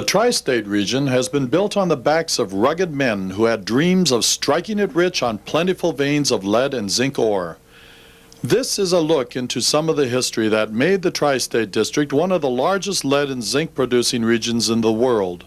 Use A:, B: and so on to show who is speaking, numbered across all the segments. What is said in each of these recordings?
A: tri-state region has been built on the backs of rugged men who had dreams of striking it rich on plentiful veins of lead and zinc ore. This is a look into some of the history that made the Tri-State District one of the largest lead and zinc producing regions in the world.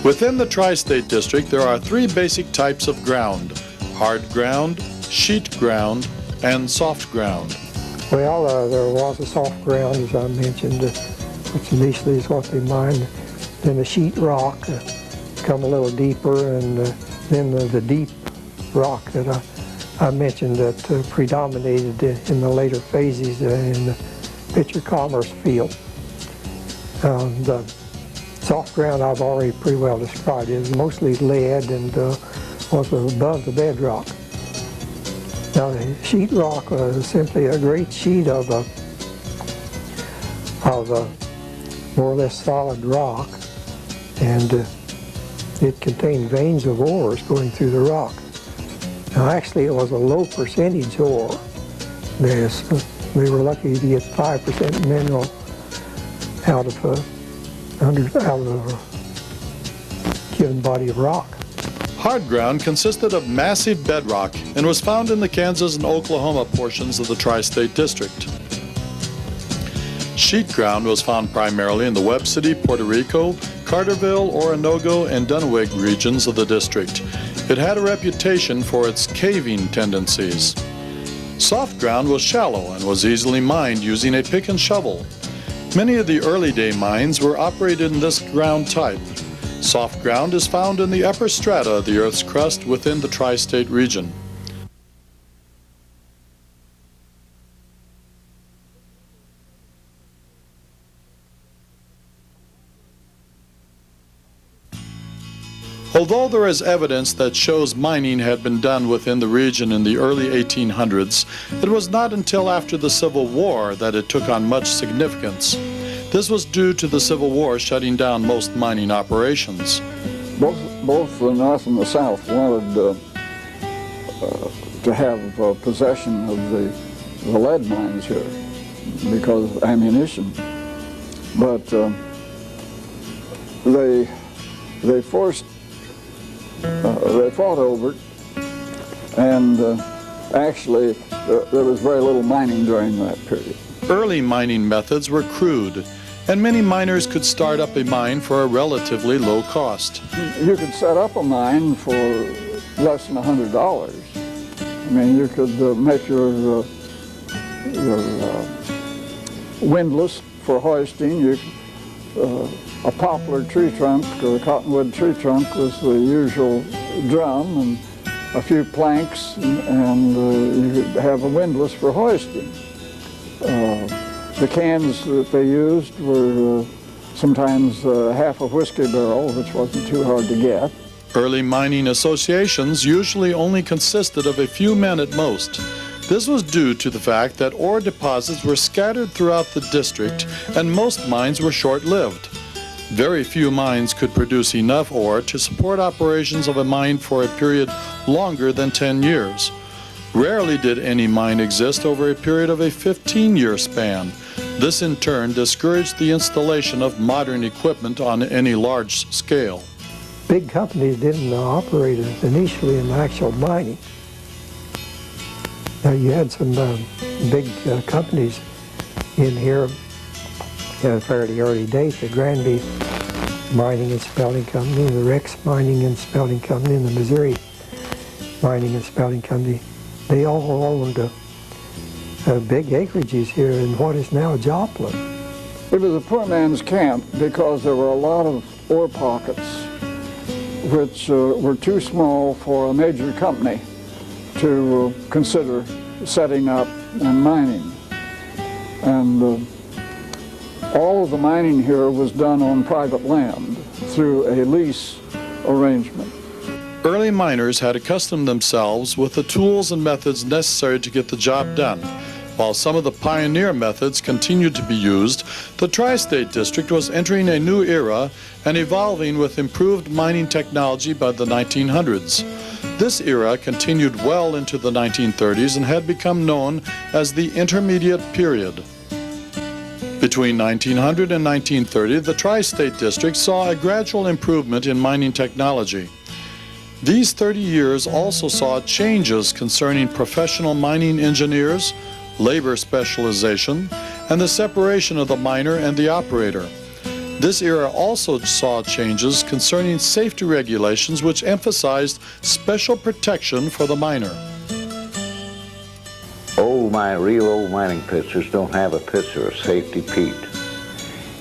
A: Within the Tri-State District, there are three basic types of ground: hard ground, sheet ground, and soft ground.
B: Well, there was a soft ground, as I mentioned, which initially is what they mined. Then the sheet rock come a little deeper, and then the deep rock that I mentioned that predominated in the later phases in the Pitcher Commerce field. The soft ground I've already pretty well described. It was mostly lead and was above the bedrock. Now the sheet rock was simply a great sheet of more or less solid rock, and it contained veins of ores going through the rock. Now actually it was a low percentage ore. They were lucky to get 5% mineral out of a given body of rock.
A: Hard ground consisted of massive bedrock and was found in the Kansas and Oklahoma portions of the Tri-State District. Sheet ground was found primarily in the Webb City, Puerto Rico, Carterville, Oronogo, and Dunwich regions of the district. It had a reputation for its caving tendencies. Soft ground was shallow and was easily mined using a pick and shovel. Many of the early day mines were operated in this ground type. Soft ground is found in the upper strata of the Earth's crust within the tri-state region. Although there is evidence that shows mining had been done within the region in the early 1800s, it was not until after the Civil War that it took on much significance. This was due to the Civil War shutting down most mining operations.
C: Both the North and the South wanted to have possession of the lead mines here because of ammunition, but they fought over it, and actually there was very little mining during that period.
A: Early mining methods were crude, and many miners could start up a mine for a relatively low cost.
C: You could set up a mine for less than $100. I mean, you could make your windlass for hoisting. A poplar tree trunk or a cottonwood tree trunk was the usual drum, and a few planks, and you could have a windlass for hoisting. The cans that they used were sometimes half a whiskey barrel, which wasn't too hard to get.
A: Early mining associations usually only consisted of a few men at most. This was due to the fact that ore deposits were scattered throughout the district and most mines were short-lived. Very few mines could produce enough ore to support operations of a mine for a period longer than 10 years. Rarely did any mine exist over a period of a 15-year span. This in turn discouraged the installation of modern equipment on any large scale.
B: Big companies didn't operate initially in actual mining. Now you had some big companies in here at a fairly early date, the Granby Mining and Smelting Company, the Rex Mining and Smelting Company, and the Missouri Mining and Smelting Company. They all owned big acreages here in what is now Joplin.
C: It was a poor man's camp because there were a lot of ore pockets which were too small for a major company to consider setting up and mining. And all of the mining here was done on private land through a lease arrangement.
A: Early miners had accustomed themselves with the tools and methods necessary to get the job done. While some of the pioneer methods continued to be used, the TriState District was entering a new era and evolving with improved mining technology by the 1900s. This era continued well into the 1930s and had become known as the Intermediate Period. Between 1900 and 1930, the TriState District saw a gradual improvement in mining technology. These 30 years also saw changes concerning professional mining engineers, labor specialization, and the separation of the miner and the operator. This era also saw changes concerning safety regulations which emphasized special protection for the miner.
D: Real old mining pictures don't have a picture of safety peat.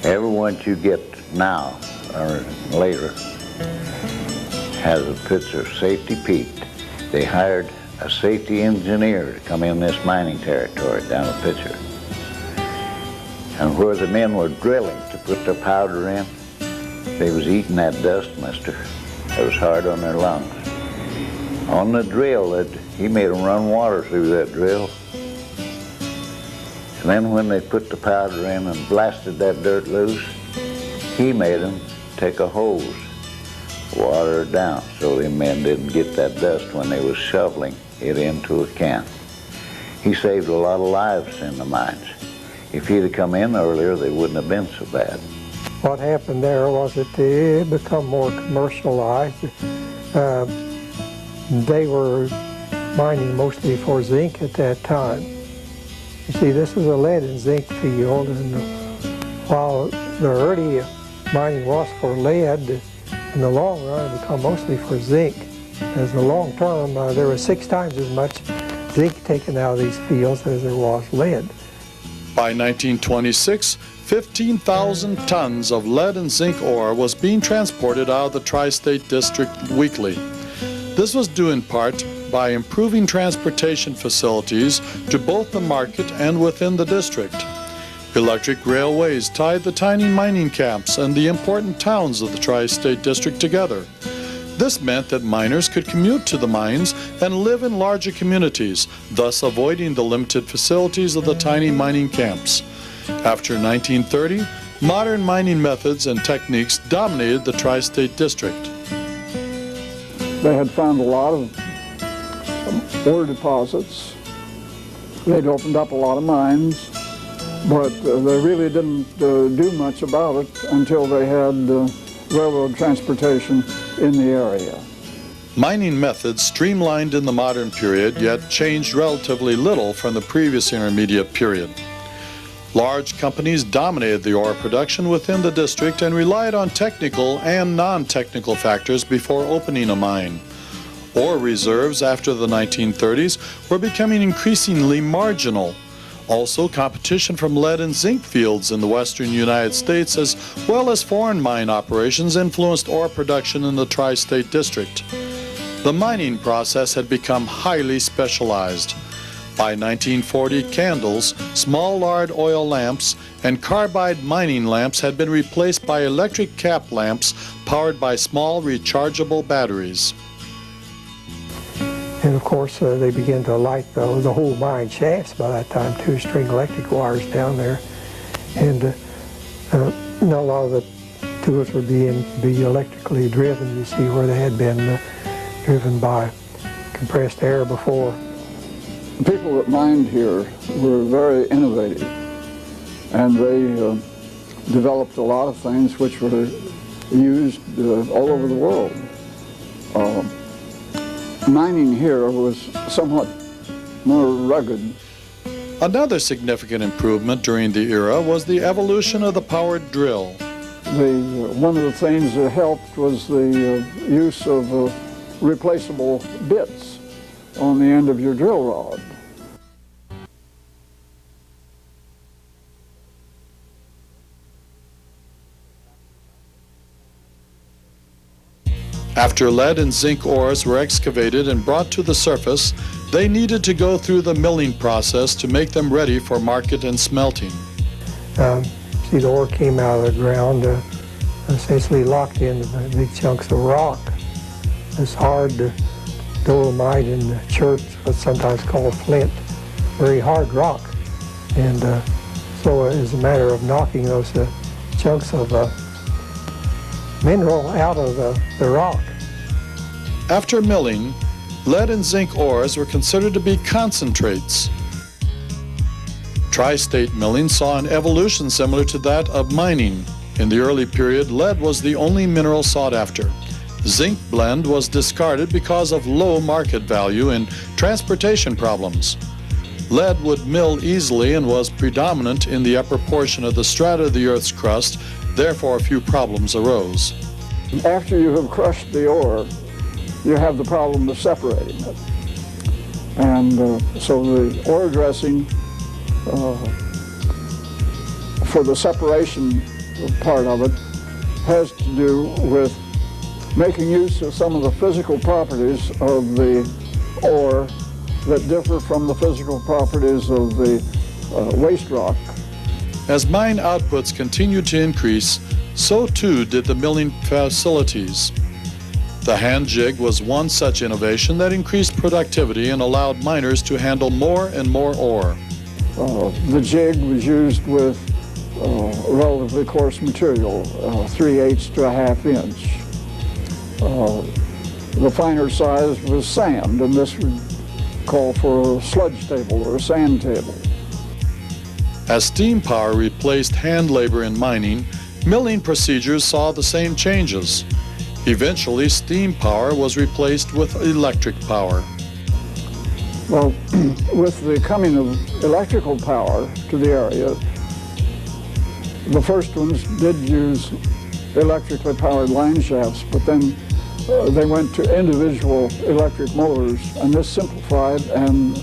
D: Every one you get now or later has a picture of safety peat. They hired a safety engineer to come in this mining territory down the picture. And where the men were drilling to put their powder in, they was eating that dust mister that was hard on their lungs. On the drill, he made them run water through that drill. And then when they put the powder in and blasted that dirt loose, he made them take a hose, water it down so the men didn't get that dust when they was shoveling it into a can. He saved a lot of lives in the mines. If he'd have come in earlier, they wouldn't have been so bad.
B: What happened there was that they become more commercialized. They were mining mostly for zinc at that time. You see, this is a lead and zinc field, and while the early mining was for lead, in the long run it became mostly for zinc. As the long term, there was 6 times as much zinc taken out of these fields as there was lead.
A: By 1926, 15,000 tons of lead and zinc ore was being transported out of the TriState District weekly. This was due in part by improving transportation facilities to both the market and within the district. Electric railways tied the tiny mining camps and the important towns of the TriState District together. This meant that miners could commute to the mines and live in larger communities, thus avoiding the limited facilities of the tiny mining camps. After 1930, modern mining methods and techniques dominated the TriState District.
C: They had found a lot of ore deposits. They'd opened up a lot of mines, but they really didn't do much about it until they had railroad transportation in the area.
A: Mining methods streamlined in the modern period, yet changed relatively little from the previous intermediate period. Large companies dominated the ore production within the district and relied on technical and non-technical factors before opening a mine. Ore reserves after the 1930s were becoming increasingly marginal. Also, competition from lead and zinc fields in the western United States as well as foreign mine operations influenced ore production in the TriState District. The mining process had become highly specialized. By 1940, candles, small lard oil lamps, and carbide mining lamps had been replaced by electric cap lamps powered by small rechargeable batteries.
B: And of course, they began to light the whole mine shafts by that time, 2-string electric wires down there. And a lot of the tools were be electrically driven, you see, where they had been driven by compressed air before.
C: The people that mined here were very innovative, and they developed a lot of things which were used all over the world. Mining here was somewhat more rugged.
A: Another significant improvement during the era was the evolution of the powered drill.
C: One of the things that helped was the use of replaceable bits on the end of your drill rod.
A: After lead and zinc ores were excavated and brought to the surface, they needed to go through the milling process to make them ready for market and smelting.
B: See, the ore came out of the ground essentially locked into big chunks of rock. It's hard to dolomite in the church, what's sometimes called flint, very hard rock. And so it's a matter of knocking those chunks of mineral out of the rock.
A: After milling, lead and zinc ores were considered to be concentrates. Tri-state milling saw an evolution similar to that of mining. In the early period, lead was the only mineral sought after. Zinc blende was discarded because of low market value and transportation problems. Lead would mill easily and was predominant in the upper portion of the strata of the Earth's crust, therefore few problems arose.
C: After you have crushed the ore, you have the problem of separating it. And so the ore dressing for the separation part of it has to do with making use of some of the physical properties of the ore that differ from the physical properties of the waste rock.
A: As mine outputs continued to increase, so too did the milling facilities. The hand jig was one such innovation that increased productivity and allowed miners to handle more and more ore.
C: The jig was used with relatively coarse material, 3/8 to 1/2 inch. The finer size was sand, and this would call for a sludge table or a sand table.
A: As steam power replaced hand labor in mining, milling procedures saw the same changes. Eventually, steam power was replaced with electric power.
C: Well, with the coming of electrical power to the area, the first ones did use electrically powered line shafts, but then they went to individual electric motors, and this simplified and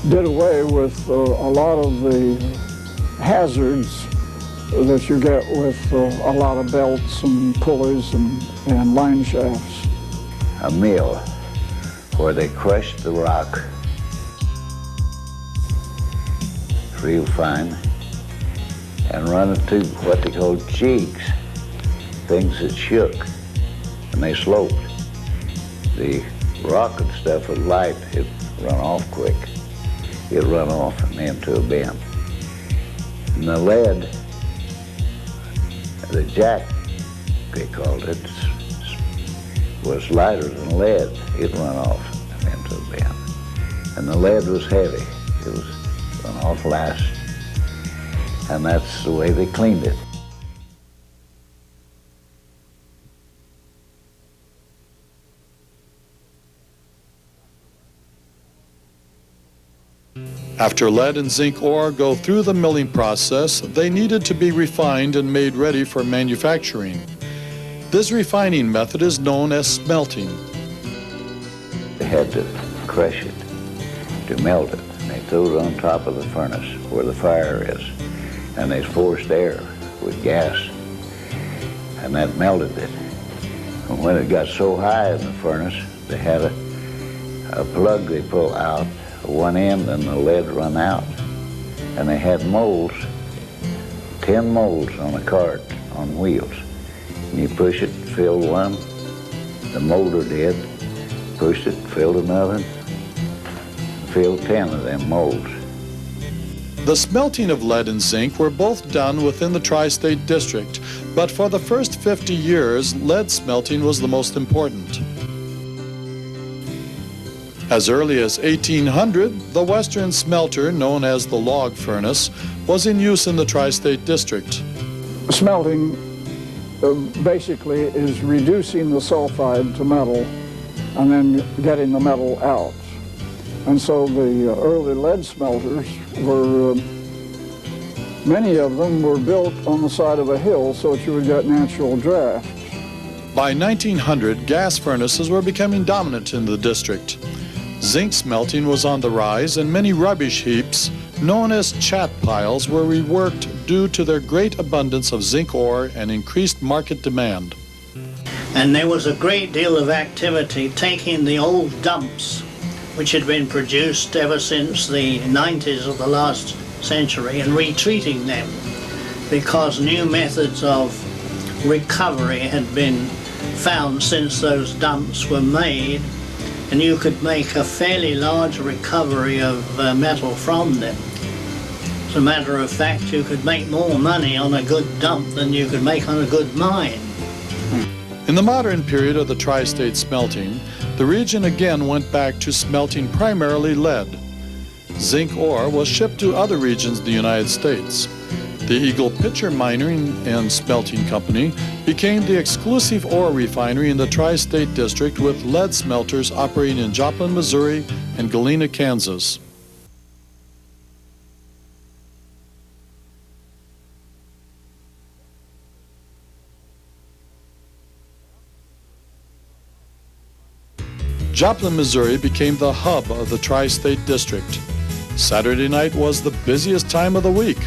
C: did away with a lot of the hazards that you get with a lot of belts and pulleys and line shafts.
D: A mill where they crushed the rock real fine and run it through what they call jigs, things that shook and they sloped. The rock and stuff was light, it'd run off quick. It'd run off and into a bend. And the lead, the jack, they called it, was lighter than lead. It'd run off and into a bend. And the lead was heavy. It was run off last. And that's the way they cleaned it.
A: After lead and zinc ore go through the milling process, they needed to be refined and made ready for manufacturing. This refining method is known as smelting.
D: They had to crush it to melt it. And they threw it on top of the furnace where the fire is. And they forced air with gas. And that melted it. And when it got so high in the furnace, they had a plug they pull out one end and the lead run out. And they had molds, 10 molds on a cart on wheels. And you push it, fill one, the molder did, pushed it, filled another, filled 10 of them molds.
A: The smelting of lead and zinc were both done within the TriState District, but for the first 50 years, lead smelting was the most important. As early as 1800, the western smelter, known as the log furnace, was in use in the TriState District.
C: Smelting basically is reducing the sulfide to metal and then getting the metal out. And so the early lead smelters were, many of them were built on the side of a hill so that you would get natural draft.
A: By 1900, gas furnaces were becoming dominant in the district. Zinc smelting was on the rise, and many rubbish heaps, known as chat piles, were reworked due to their great abundance of zinc ore and increased market demand.
E: And there was a great deal of activity taking the old dumps, which had been produced ever since the 90s of the last century, and retreating them, because new methods of recovery had been found since those dumps were made, and you could make a fairly large recovery of metal from them. As a matter of fact, you could make more money on a good dump than you could make on a good mine.
A: In the modern period of the tri-state smelting, the region again went back to smelting primarily lead. Zinc ore was shipped to other regions of the United States. The Eagle Pitcher Mining and Smelting Company became the exclusive ore refinery in the Tri-State District, with lead smelters operating in Joplin, Missouri and Galena, Kansas. Joplin, Missouri became the hub of the Tri-State District. Saturday night was the busiest time of the week.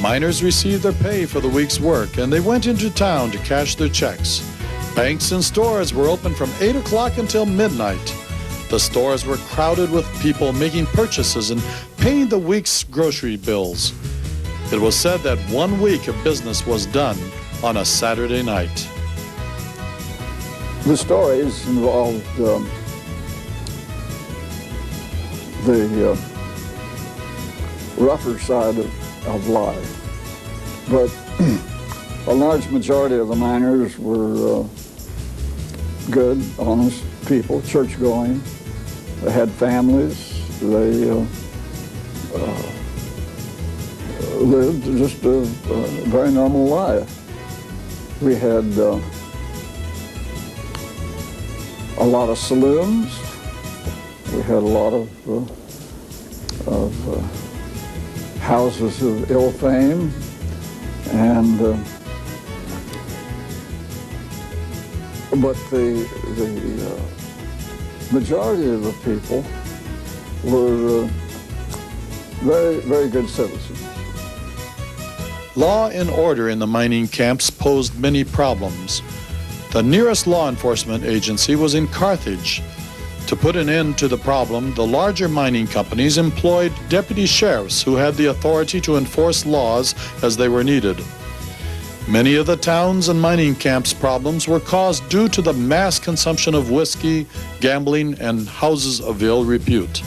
A: Miners received their pay for the week's work, and they went into town to cash their checks. Banks and stores were open from 8 o'clock until midnight. The stores were crowded with people making purchases and paying the week's grocery bills. It was said that 1 week of business was done on a Saturday night.
C: The stories involved the rougher side of life, but a large majority of the miners were good, honest people, church-going. They had families. They lived just a very normal life. We had a lot of saloons. We had a lot of houses of ill fame, and but the majority of the people were very, very good citizens.
A: Law and order in the mining camps posed many problems. The nearest law enforcement agency was in Carthage. To put an end to the problem, the larger mining companies employed deputy sheriffs who had the authority to enforce laws as they were needed. Many of the towns and mining camps' problems were caused due to the mass consumption of whiskey, gambling, and houses of ill repute.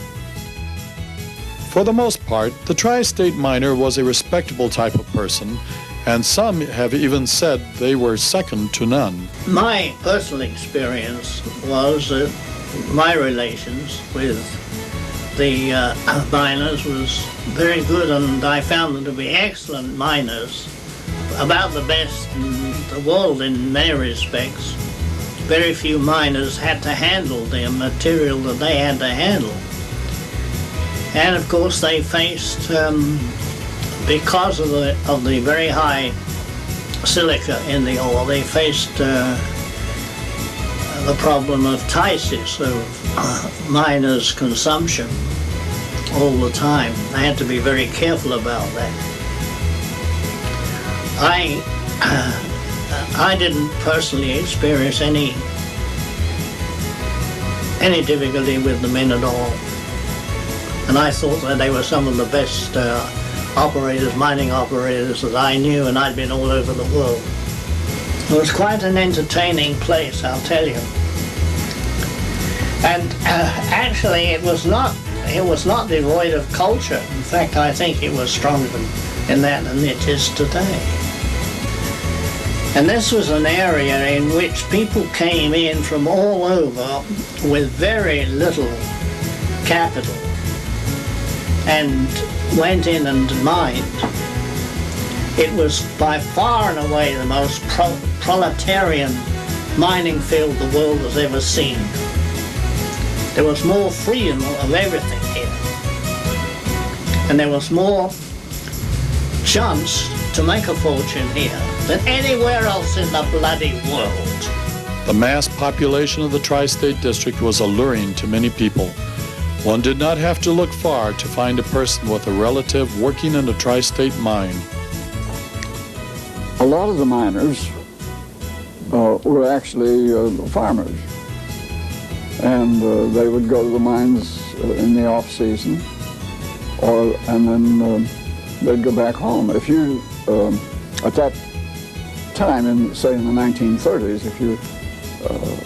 A: For the most part, the tri-state miner was a respectable type of person, and some have even said they were second to none.
E: My personal experience was that my relations with the miners was very good, and I found them to be excellent miners, about the best in the world in many respects. Very few miners had to handle the material that they had to handle. And of course they faced, because of the very high silica in the ore, they faced the problem of phthisis, of miners' consumption all the time. I had to be very careful about that. I didn't personally experience any difficulty with the men at all, and I thought that they were some of the best operators, mining operators that I knew, and I'd been all over the world. It was quite an entertaining place, I'll tell you. And actually, it was not devoid of culture. In fact, I think it was stronger in that than it is today. And this was an area in which people came in from all over with very little capital and went in and mined. It was by far and away the most proletarian mining field the world has ever seen. There was more freedom of everything here. And there was more chance to make a fortune here than anywhere else in the bloody world.
A: The mass population of the Tri-State District was alluring to many people. One did not have to look far to find a person with a relative working in a tri-state mine.
C: A lot of the miners were actually farmers, and they would go to the mines in the off season, and then they'd go back home. If you, at that time, say in the 1930s, if you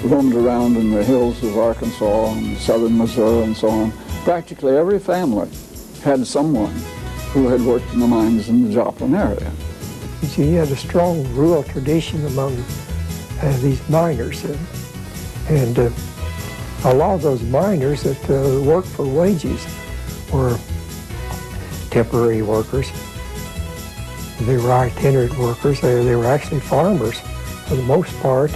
C: roamed around in the hills of Arkansas and southern Missouri and so on. Practically every family had someone who had worked in the mines in the Joplin area.
B: You see, you had a strong rural tradition among these miners. And a lot of those miners that worked for wages were temporary workers. They were itinerant workers. They were actually farmers for the most part.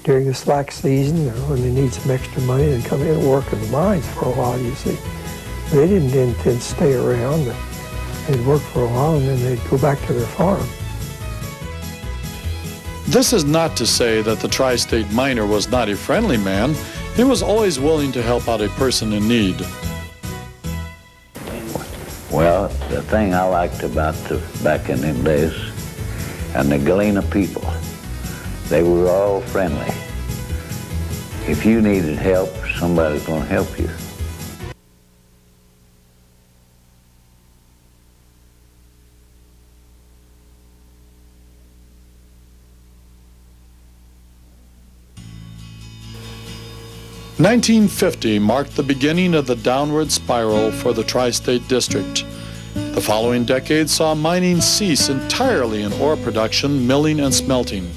B: During the slack season, when they need some extra money, they'd come in and work in the mines for a while, you see. They didn't intend to stay around. They'd work for a while and then they'd go back to their farm.
A: This is not to say that the Tri-State miner was not a friendly man. He was always willing to help out a person in need.
D: Well, the thing I liked about back in them days, and the Galena people, they were all friendly. If you needed help, somebody's going to help you.
A: (1950) marked the beginning of the downward spiral for the Tri-State District. The following decade saw mining cease entirely in ore production, milling, and smelting.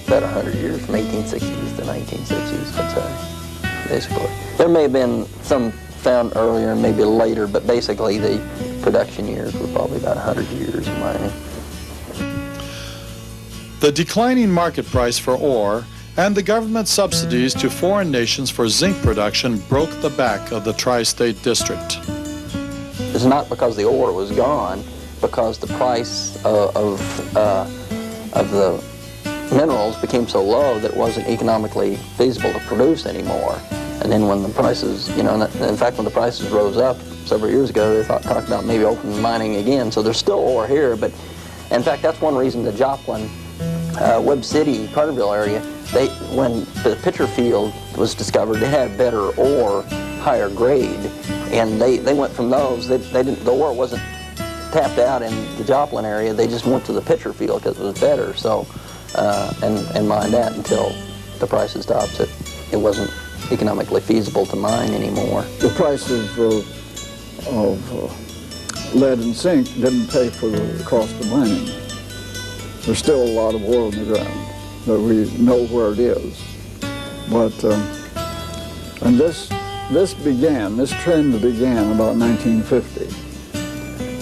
F: About 100 years, from 1860s to 1960s, I'd say, basically. There may have been some found earlier and maybe later, but basically the production years were probably about 100 years of mining.
A: The declining market price for ore and the government subsidies to foreign nations for zinc production broke the back of the Tri-State District.
F: It's not because the ore was gone, because the price of the minerals became so low that it wasn't economically feasible to produce anymore. And then when the prices, in fact, when the prices rose up several years ago, they talked about maybe opening mining again. So there's still ore here, but in fact, that's one reason the Joplin, Webb City, Carterville area, when the Pitcher Field was discovered, they had better ore, higher grade, and they went from those. The ore wasn't tapped out in the Joplin area. They just went to the Pitcher Field because it was better. So, and mined that until the prices stopped. It wasn't economically feasible to mine anymore.
C: The price of lead and zinc didn't pay for the cost of mining. There's still a lot of ore in the ground that we know where it is. But, and this trend began about 1950.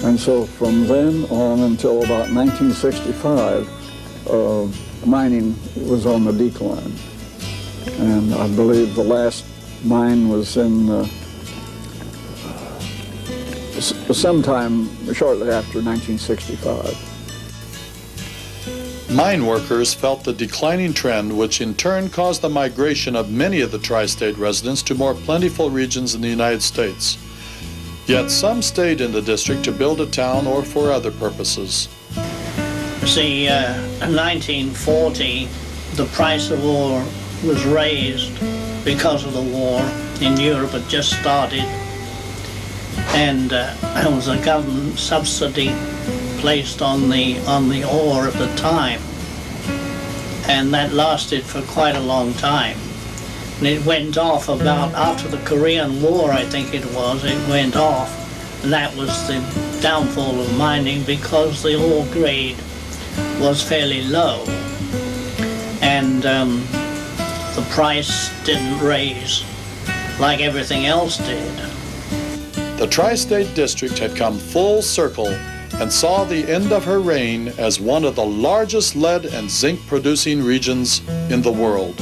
C: And so from then on until about 1965, mining was on the decline. And I believe the last mine was in sometime shortly after 1965.
A: Mine workers felt the declining trend, which in turn caused the migration of many of the tri-state residents to more plentiful regions in the United States. Yet some stayed in the district to build a town or for other purposes.
E: See, in 1940, the price of ore was raised because of the war in Europe. It just started, and there was a government subsidy placed on the ore at the time, and that lasted for quite a long time. And it went off about after the Korean War, I think it went off, and that was the downfall of mining because the ore grade was fairly low, and the price didn't raise like everything else did.
A: The Tri-State District had come full circle and saw the end of her reign as one of the largest lead and zinc producing regions in the world.